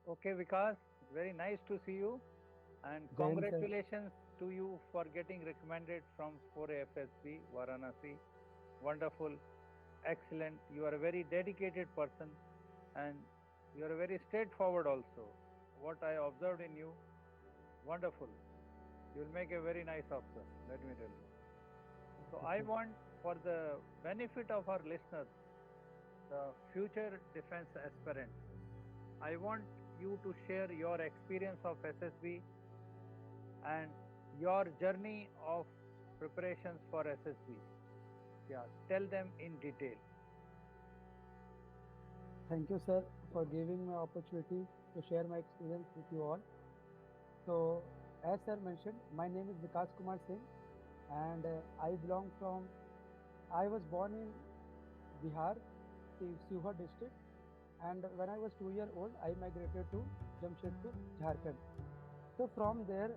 Okay, Vikas, very nice to see you, and जय Hind sir. congratulations to you for getting recommended from for AFSB Varanasi. Wonderful, excellent. You are a very dedicated person, and you are very straightforward also. What I observed in you, wonderful. You will make a very nice officer, let me tell you. So Okay, I sir. want, for the benefit of our listeners, the future defense aspirants, I want you to share your experience of SSB and your journey of preparations for SSB. Yeah, tell them in detail. Thank you, sir, for giving me opportunity to share my experience with you all. So, as sir mentioned, my name is Vikas Kumar Singh, and I belong from. I was born in Bihar, Sivhar district, and when I was 2 years old, I migrated to Jamshedpur, Jharkhand. So from there,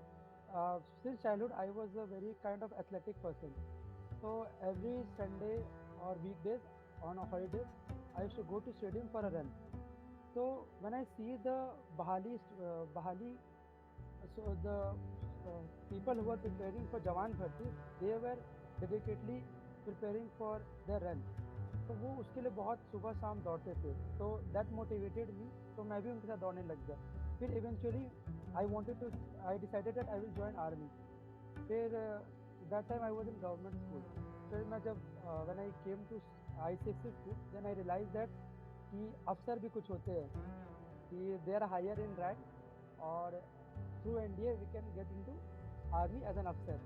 since childhood, I was a very kind of athletic person. So every Sunday or weekdays on a holidays, I used to go to stadium for a run. So when I see the Bahali, so the people who were preparing for Jawan Bharti, they were dedicatedly preparing for their run. तो वो उसके लिए बहुत सुबह शाम दौड़ते थे, तो दैट मोटिवेटेड मी, तो मैं भी उनके साथ दौड़ने लग गया. फिर eventually I decided that I will join army. फिर that time I was in government school. फिर मैं जब when I came to ICSE school, then I realise that कि अफसर भी कुछ होते हैं, कि they are higher in rank, और through NDA we can get into army as an अफसर.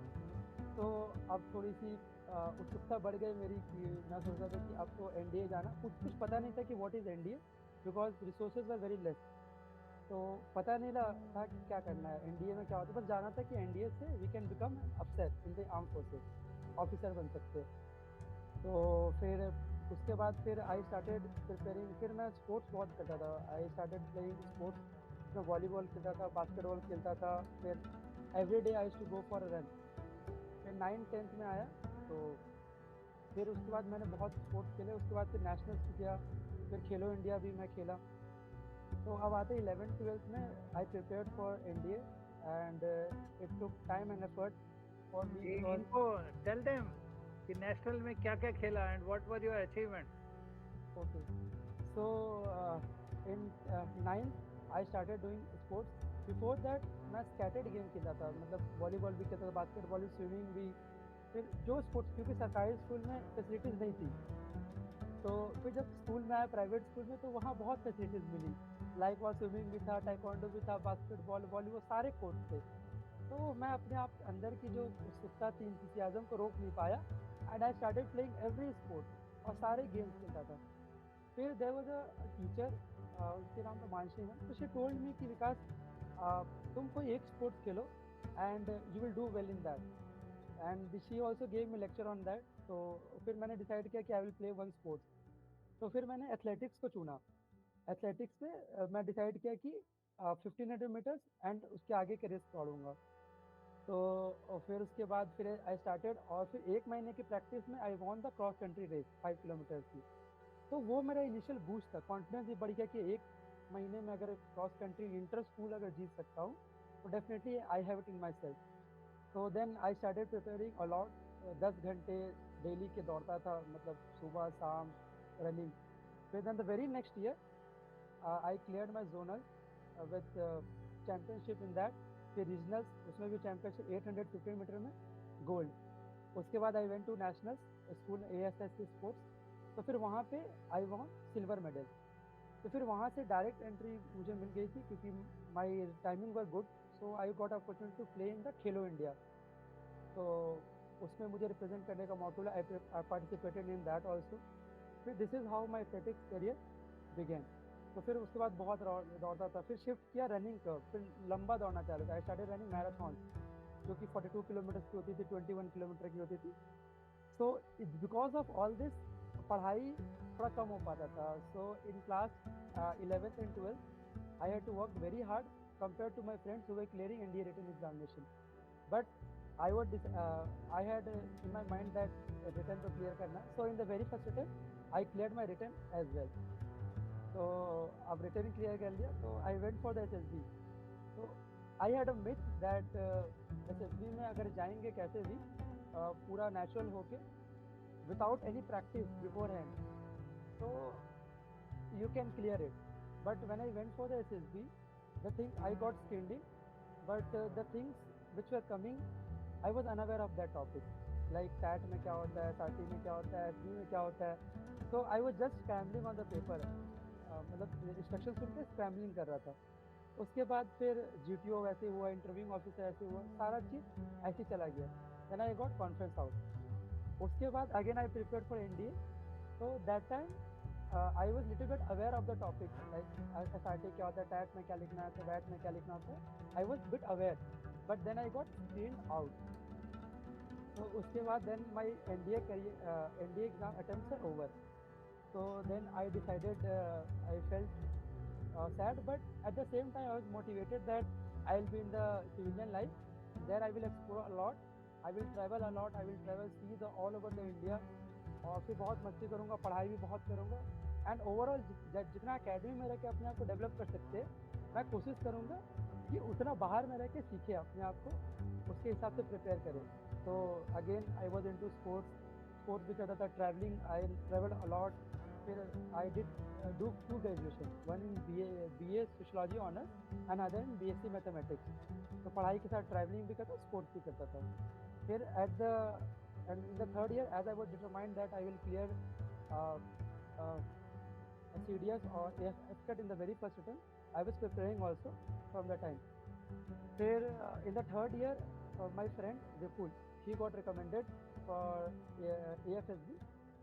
तो अब थोड़ी सी उत्सुकता बढ़ गई मेरी, कि मैं सोच रहा था कि अब तो एनडीए जाना. कुछ कुछ पता नहीं था कि what is NDA, because resources were very less. तो पता नहीं था कि क्या करना है, एनडीए में क्या होता है. बस जाना था कि एनडीए से वी कैन बिकम अफसर in the arm forces, officer बन सकते हैं. तो फिर उसके बाद फिर आई स्टार्टेड प्रिपेयरिंग. फिर मैं स्पोर्ट्स बहुत करता था. I started playing sports. मैं वॉलीबॉल खेलता था, बास्केटबॉल खेलता था. फिर every day I to go for a run. फिर 9th 10th में आया, तो फिर उसके बाद मैंने बहुत स्पोर्ट्स खेले. उसके बाद फिर नेशनल्स भी किया, फिर खेलो इंडिया भी मैं खेला. तो अब आते 11th 12th में, आई prepared for NDA, and it took time and effort for me, because. इनको tell them कि नेशनल में क्या क्या खेला and what were your achievements. Okay. So in 9th I started doing sports. Before that मैं scattered game खेलता था, मतलब वॉलीबॉल भी खेलता था, बास्केटबॉल भी, स्विमिंग भी. फिर जो स्पोर्ट्स, क्योंकि सरकारी स्कूल में फैसिलिटीज़ नहीं थी, तो फिर जब स्कूल में आया प्राइवेट स्कूल में, तो वहाँ बहुत फैसिलिटीज़ मिली. लाइक वहाँ स्विमिंग भी था, टाइकोंडो भी था, बास्केटबॉल, वॉलीबॉल, सारे कोर्स थे. तो मैं अपने आप अंदर की जो उत्सुकता थी, इंथुसियाज्म को रोक नहीं पाया, and I started playing every sport, और सारे गेम्स खेलता था. फिर देयर वाज अ टीचर, उसके नाम था मानसी मैम. तो शी टोल्ड मी कि विकास, तुम कोई एक sports Khelo, and you will do well in that. And she also gave me lecture on that. तो फिर मैंने डिसाइड किया कि I will play one sports. तो फिर मैंने एथलेटिक्स को चुना. एथलेटिक्स में मैं डिसाइड किया कि 1500 मीटर्स एंड उसके आगे के रेस दौड़ूंगा. तो और फिर उसके बाद फिर आई स्टार्टेड, और फिर 1 महीने की प्रैक्टिस में I won the cross country race 5 kilometre की. तो वो मेरा इनिशियल बूस्ट था, कॉन्फिडेंस भी बढ़ गया कि 1 महीने में अगर क्रॉस कंट्री इंटर स्कूल अगर जीत सकता हूँ, तो definitely I have it in myself. तो then I started preparing a lot. 10 घंटे डेली के दौड़ता था, मतलब सुबह शाम रनिंग. फिर then the very next year I cleared my zonal with championship in that. फिर रीजनल्स, उसमें भी चैंपियनशिप 815 मीटर में गोल्ड. उसके बाद I went to nationals school ASSB sports. तो फिर वहाँ पे आई वॉन सिल्वर मेडल. तो फिर वहाँ से डायरेक्ट एंट्री मुझे मिल गई थी, क्योंकि my timing were good. So I got opportunity to play in the Khelo India. तो उसमें मुझे रिप्रेजेंट करने का मौका मिला. I participated in that also. फिर this is how my athletics career began. तो फिर उसके बाद बहुत दौड़ता था. फिर शिफ्ट किया रनिंग का, फिर लंबा दौड़ना चालू किया. आई स्टार्टेड रनिंग मैराथन, जो कि 42 किलोमीटर की होती थी, 21 किलोमीटर की होती थी. So because of all this, पढ़ाई थोड़ा कम हो पाता था. So in class 11th and 12th, I had to work very hard compared to my friends who were clearing NDA written examination. But I had in my mind that written to clear करना. So in the very first attempt, I cleared my written as well. तो अब return clear कर लिया, तो I went for the SSB। तो I had a myth that SSB में अगर जाएंगे कैसे भी पूरा नेचुरल होके without any practice before hand, तो you can clear it. But when I went for the SSB, the thing I got skilled in, but the things which were coming, I was unaware of that topic. Like TAT में क्या होता है, SRT में क्या होता है, SB में क्या होता है. So I was just scrambling on the paper. मतलब इंस्ट्रक्शन सुन के स्क्रैम्बलिंग कर रहा था। उसके बाद फिर GTO वैसे हुआ, इंटरव्यूइंग ऑफिसर ऐसे हुआ, सारा चीज़ ऐसे ही चला गया। Then I got conference house. उसके बाद again I prepare for NDA। So that time I was little bit aware of the topic, like SRT क्या होता है, टैट में क्या लिखना है, वैट में क्या लिखना होता है। I was bit aware, but then I got screened out. तो उसके बाद then my NDA exam attempts are over. So then I decided, I felt sad, but at the same time I was motivated that I will be in the civilian life. There I will explore a lot. I will travel a lot. I will travel see the all over the India. और फिर बहुत मस्ती करूँगा, पढ़ाई भी बहुत करूँगा। And overall जितना अकेडमी में रह के अपने आप को डेवलप कर सकते हैं, मैं कोशिश करूँगा कि उतना बाहर में रह के सीखे अपने आप को, उसके हिसाब से प्रिपेयर करें। तो again I was into sports भी करता था, ट्रैवलिंग, आई ट्रेवल्ड अलॉट। फिर I did do 2 graduation, one in BA sociology honours and other in BSc mathematics. तो पढ़ाई के साथ ट्रैवलिंग भी करता, स्पोर्ट्स भी करता था। फिर and in the third year, as I was determined that I will clear uh, uh, CDS or AFSCAT in the very first attempt, I was preparing also from the time. Then in the third year, my friend Vipul, he got recommended for AFSB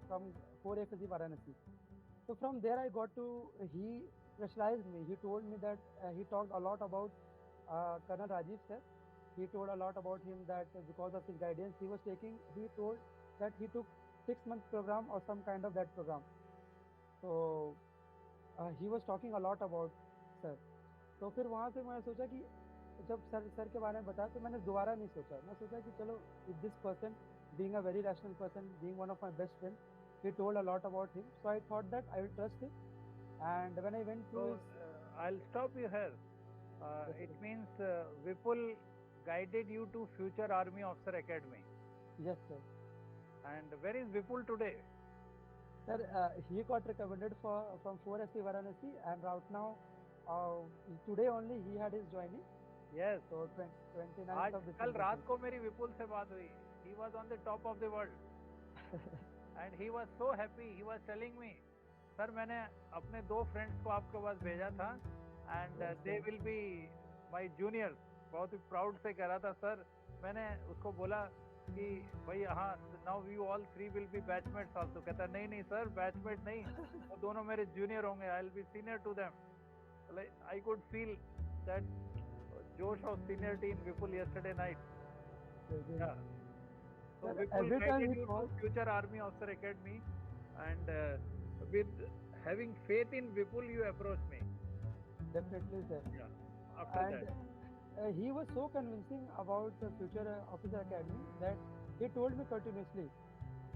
from 4 AFSB Varanasi. So from there I got to, he pressurized me. He told me that he talked a lot about Colonel Rajiv sir. He told a lot about him that because of his guidance he was taking, he told that he took 6 month program or some kind of that program. So he was talking a lot about sir. तो फिर वहाँ से मैंने सोचा कि जब sir के बारे में बताया तो मैंने दोबारा नहीं सोचा। मैं सोचा कि चलो, if this person being a very rational person, being one of my best friends, he told a lot about him, so I thought that I will trust him. And when I went through I'll stop you here. It means Vipul guided you to Future Army Officer Academy. Yes, sir. And where is Vipul today? Sir, he got recommended from 4SC Varanasi, and right now, today only he had his joining. Yes. So 29th of December. कल रात को मेरी विपुल से बात हुई. He was on the top of the world. And he was so happy. He was telling me, sir मैंने अपने 2 friends को आपके पास भेजा था, and they will be my juniors. बहुत ही प्राउड से कह रहा था सर. मैंने उसको बोला कि भाई हाँ, now you all 3 will be batchmates also. कहता नहीं नहीं सर, बैचमेट नहीं, वो दोनों मेरे जूनियर होंगे. I will be senior to them. Like, I could feel that josh of seniority in Vipul yesterday night. Yeah. So Sir, Vipul every time guided he you calls, to Future Army Officer Academy, and with having faith in Vipul, you approached me. definitely, sir. Yeah. After And that, he was so convincing about the Future Officer Academy that he told me continuously.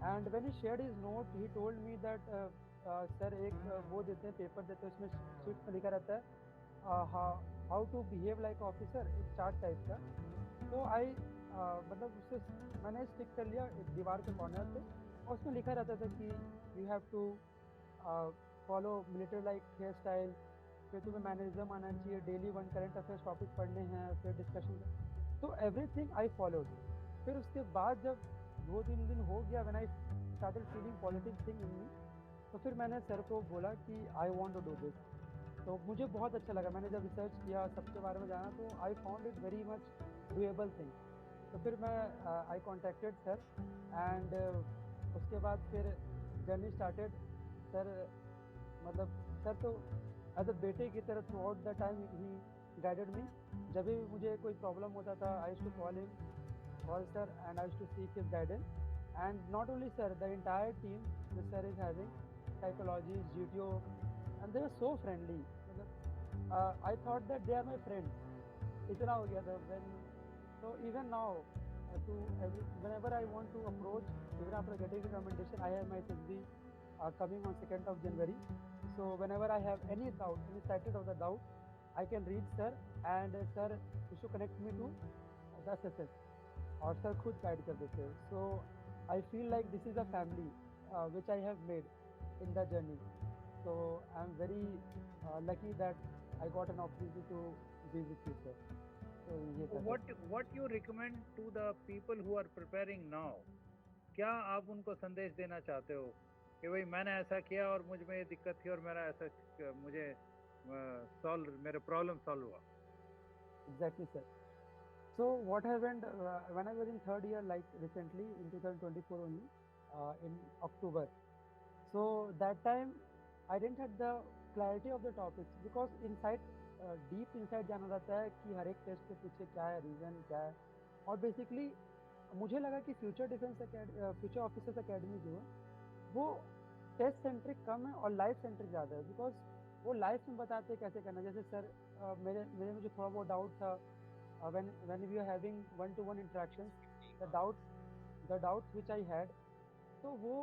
And when he shared his note, he told me that sir एक वो देते हैं, paper देते हैं, उसमें sheet में लिखा रहता है how to behave like officer, एक चार्ट टाइप का। तो आई मतलब उससे मैंने स्टिक कर लिया एक दीवार के कॉर्नर पे, और उसमें लिखा रहता था कि you have to follow military like hair style, फिर तुम्हें मैनरिज्म आना चाहिए, डेली 1 करंट अफेयर्स टॉपिक पढ़ने हैं, फिर डिस्कशन। तो एवरीथिंग आई फॉलोड। फिर उसके बाद जब 2-3 दिन हो गया, when I started feeling positive thing in me, तो फिर मैंने सर को बोला कि I want to do this. तो मुझे बहुत अच्छा लगा, मैंने जब रिसर्च किया, सबके बारे में जाना, तो I found it very much doable thing. तो फिर मैं आई कॉन्टेक्टेड सर, एंड उसके बाद फिर जर्नी स्टार्टेड। सर मतलब सर तो एज अ बेटे की तरह थ्रू आउट द टाइम ही गाइडेड मी। जब भी मुझे कोई प्रॉब्लम होता था, I used to call sir, and I used to seek his guidance. And not only sir, the entire team the sir is having, psychology, GTO, and they were so friendly. I thought that they are my friends. इतना हो गया था when, so even now whenever I want to approach, even after getting recommendation, I have my SSB coming on 2nd of January. So whenever I have any doubt, any status of the doubt, I can reach sir, and sir used to connect me to the SSS, और sir खुद guide कर देते हैं. So I feel like this is a family which I have made in the journey. So I'm very lucky that I got an opportunity to be with you, sir. So ये था sir. what you recommend to the people who are preparing now? क्या आप उनको संदेश देना चाहते हो कि भाई मैंने ऐसा किया और मुझ में ये दिक्कत थी और मेरा ऐसा मुझे मेरे प्रॉब्लम सॉल्व हुआ? Exactly, sir. So what happened when I was in third year, like recently in 2024 only, in October. So that time I didn't have the clarity of the topics because inside deep inside जाना रहता है कि हर एक test के पीछे क्या है, reason क्या है. और बेसिकली मुझे लगा कि फ्यूचर ऑफिसर्स एकेडमी जो है वो टेस्ट सेंट्रिक कम है और लाइफ सेंट्रिक ज़्यादा है, बिकॉज वो लाइफ में बताते हैं कैसे करना. जैसे सर मेरे मेरे में जो थोड़ा बहुत डाउट था, when we are having one-to-one interactions, the doubts which I had, तो वो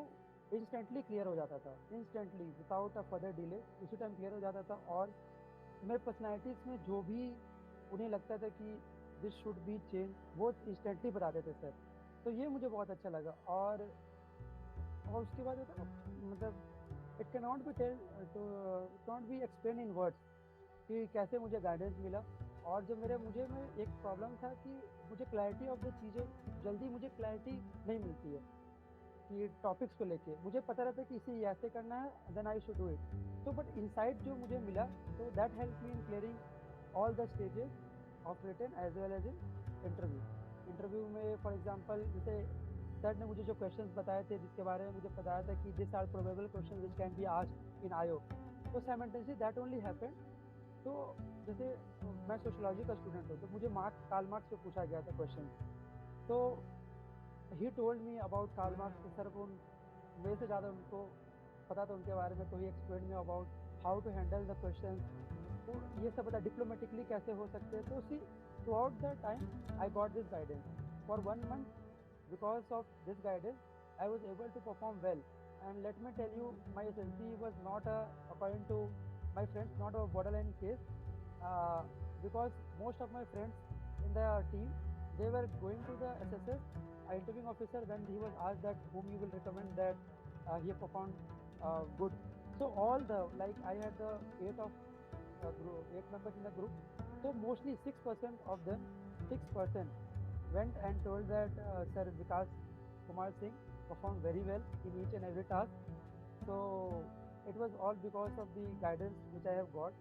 इंस्टेंटली क्लियर हो जाता था, instantly without a further delay उसी टाइम क्लियर हो जाता था. और मेरे पर्सनैलिटीज़ में जो भी उन्हें लगता था कि दिस शुड बी चेंज, वो इंस्टेंटली बता देते सर. तो ये मुझे बहुत अच्छा लगा. और उसके बाद होता है मतलब it can not be tell to not be explain in words कि कैसे मुझे गाइडेंस मिला. और जो मुझे में एक प्रॉब्लम था कि मुझे क्लैरिटी ऑफ द चीज़ें जल्दी मुझे क्लैरिटी नहीं मिलती है कि टॉपिक्स को लेके मुझे पता रहता है कि इसे ये ऐसे करना है, then I should do it. तो बट इनसाइट जो मुझे मिला, तो that help me in clearing all the stages of written as well as in interview में. फॉर एग्जांपल जैसे सर ने मुझे जो क्वेश्चंस बताए थे जिसके बारे में मुझे बताया था कि this are probable question which can be asked in IO, तो साइमल्टेनियसली दैट ओनली हैपेंड. तो जैसे मैं सोशोलॉजी का स्टूडेंट हूँ, तो मुझे कार्ल मार्क्स पे पूछा गया था क्वेश्चन. तो he told me about Karl Marx. तो सर को मेरे से ज़्यादा उनको पता था उनके बारे में, तो he explain me about how to handle the question. तो ये सब पता डिप्लोमेटिकली कैसे हो सकते हैं. तो see throughout the time I got this guidance for 1 month. Because of this guidance, I was able to perform well. And let me tell you, my SSB was not according to my friends, not a borderline case. Because most of my friends in the team, they were going to the SSS interviewing officer when he was asked that whom you will recommend that he performed good. So all the, like I had the 8 members in the group. So mostly 6% of them, 6% went and told that Sir Vikas Singh performed very well in each and every task. So it was all because of the guidance which I have got.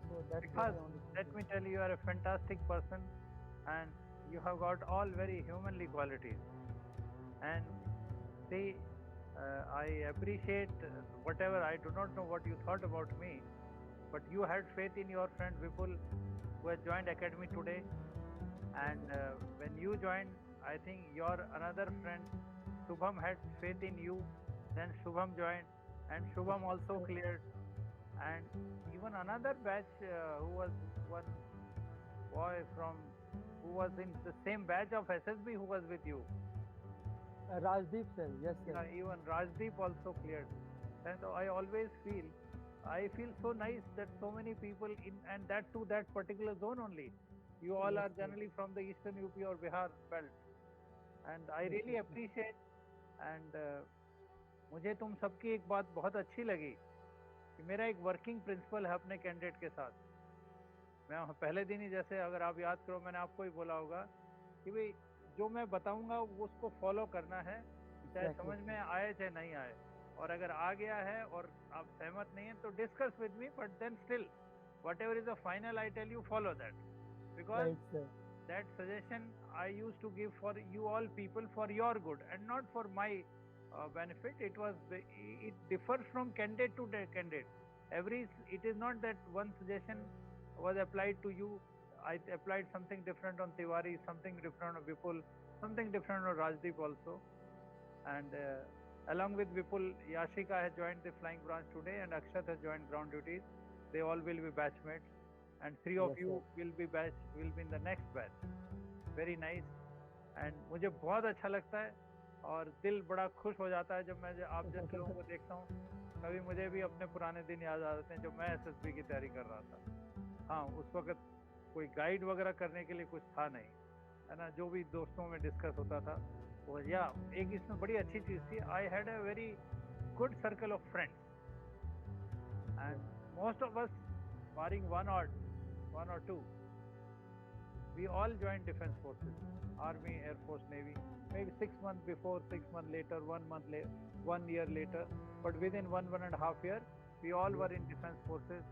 So that's Because let me tell you, you are a fantastic person and you have got all very humanly qualities. And see, I appreciate whatever. I do not know what you thought about me, but you had faith in your friend Vipul who has joined academy today. And when you joined, I think your another friend Shubham had faith in you. Then Shubham joined, and Shubham also cleared. And even another batch who was one boy who was in the same batch of SSB who was with you. Rajdeep sir, yes sir. Yeah, even Rajdeep also cleared. And I always feel so nice that so many people in, and that to that particular zone only. You all are generally from the eastern UP or Bihar belt, and I really appreciate. And मुझे तुम सबकी एक बात बहुत अच्छी लगी कि मेरा एक वर्किंग प्रिंसिपल है अपने कैंडिडेट के साथ. मैं पहले दिन ही, जैसे अगर आप याद करो, मैंने आपको ही बोला होगा कि भाई जो मैं बताऊंगा वो उसको फॉलो करना है, चाहे समझ में आए चाहे नहीं आए. और अगर आ गया है और आप सहमत नहीं है तो discuss with me, but then still whatever is the final I tell you, follow that, because that suggestion I used to give for you all people for your good and not for my benefit. It differs from candidate to candidate. It is not that one suggestion was applied to you. I applied something different on Tiwari, something different on Vipul, something different on Rajdeep also. And along with Vipul, Yashika has joined the flying branch today, and Akshat has joined ground duties. They all will be batchmates, and 3 of you will be in the next batch. Very nice. And मुझे बहुत अच्छा लगता है और दिल बड़ा खुश हो जाता है जब मैं आप जैसे लोगों को देखता हूँ. कभी मुझे भी अपने पुराने दिन याद आ जाते हैं जब मैं एसएसबी की तैयारी कर रहा था। हाँ, उस वक्त कोई गाइड वगैरह करने के लिए कुछ था नहीं, है ना। जो भी दोस्तों में डिस्कस होता था वो, या एक इसमें बड़ी अच्छी चीज़ थी, I had a very good circle of friends and most of us barring one or two, we all joined defense forces, army, air force, navy, maybe 6 months before, 6 months later, 1 month later, 1 year later, but within 1.5 year we all were in defense forces.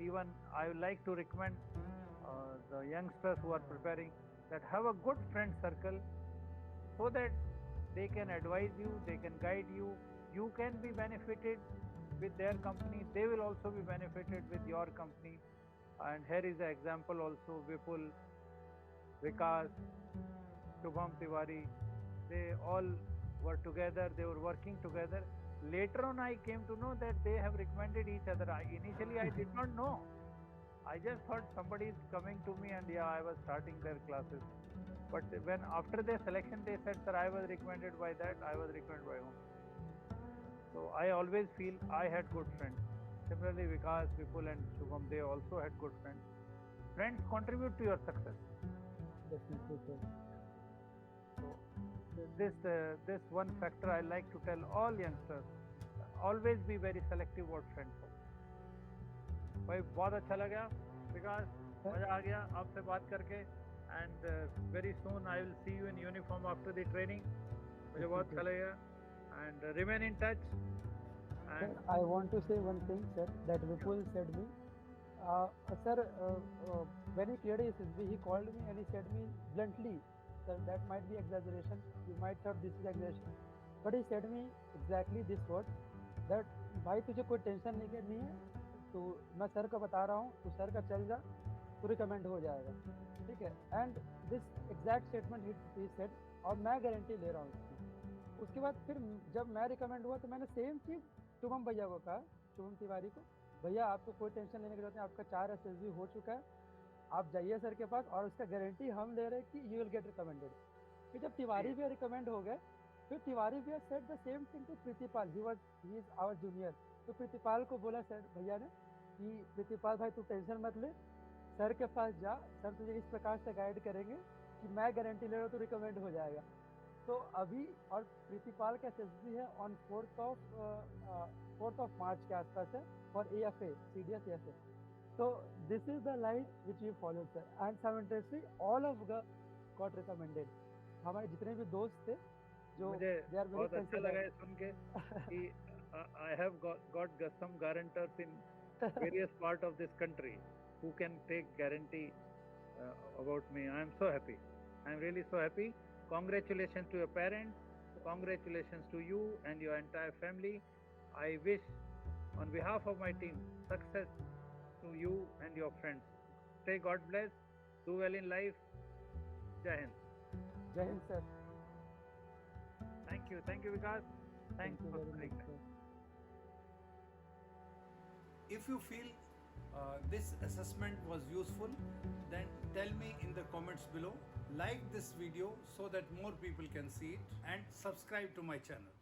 Even I would like to recommend the youngsters who are preparing that have a good friend circle so that they can advise you, they can guide you, you can be benefited with their company, they will also be benefited with your company. And here is an example also, Vipul, Vikas, Shubham Tiwari, they all were together, they were working together. Later on I came to know that they have recommended each other. Initially I did not know. I just thought somebody is coming to me and yeah, I was starting their classes. But when after their selection they said, sir, I was recommended by that, I was recommended by whom. So I always feel I had good friends. Similarly, Vikas, Vipul and Shubham, they also had good friends. Friends contribute to your success. Definitely, sir. So this one factor I like to tell all youngsters, always be very selective about friends. भाई बहुत अच्छा लगा विकास, मजा आ गया आपसे बात करके, and very soon I will see you in uniform after the training. मुझे बहुत अच्छा लगा, and remain in touch. Sir, I want to say one thing, sir, that Vipul said me. Sir, when he cleared his SSB, he called me and he said me bluntly, sir, that might be exaggeration. You might thought this is exaggeration, but he said me exactly this word, that भाई तुझे कोई tension नहीं करनी है, तो मैं sir का बता रहा हूँ, तू सर का चल जा, तो रिकमेंड हो जाएगा, ठीक है। And this exact statement he said, और मैं गारंटी ले रहा हूँ इसकी। उसके बाद फिर जब मैं रिकमेंड हुआ तो मैंने सेम चीज़ शुभम भैया को कहा, शुभम तिवारी को, भैया आपको कोई टेंशन लेने की जरूरत नहीं, आपका 4 SSB हो चुका है, आप जाइए सर के पास, और उसका गारंटी हम ले रहे हैं कि यू विल गेट रिकमेंडेड। फिर जब तिवारी भैया रिकमेंड हो गए, फिर तिवारी भैया said the same thing to Pritipal, he is our junior. तो प्रीतिपाल को बोला सर भैया ने कि प्रीतिपाल भाई तू टेंशन मत ले, सर के पास जा, सर तुझे इस प्रकार से गाइड करेंगे कि मैं गारंटी ले रहा हूँ तो रिकमेंड हो जाएगा। तो अभी और प्रीतिपाल का SSB है ऑन 4th of March के आसपास है फॉर AFA, CDS AFA। तो this is the line which we followed sir, and simultaneously all of got recommended. हमारे जितने भी दोस्त थे जो मुझे बहुत अच्छा लगा है सुन के कि I have got some guarantors in various part of this country who can take guarantee about me. I am so happy. I am really so happy. Congratulations to your parents. Congratulations to you and your entire family. I wish on behalf of my team success to you and your friends. Stay God bless. Do well in life. Jai Hind. Jai Hind, sir. Thank you Vikas. Thanks for very much, sir. If you feel this assessment was useful, then tell me in the comments below. Like this video so that more people can see it, and subscribe to my channel.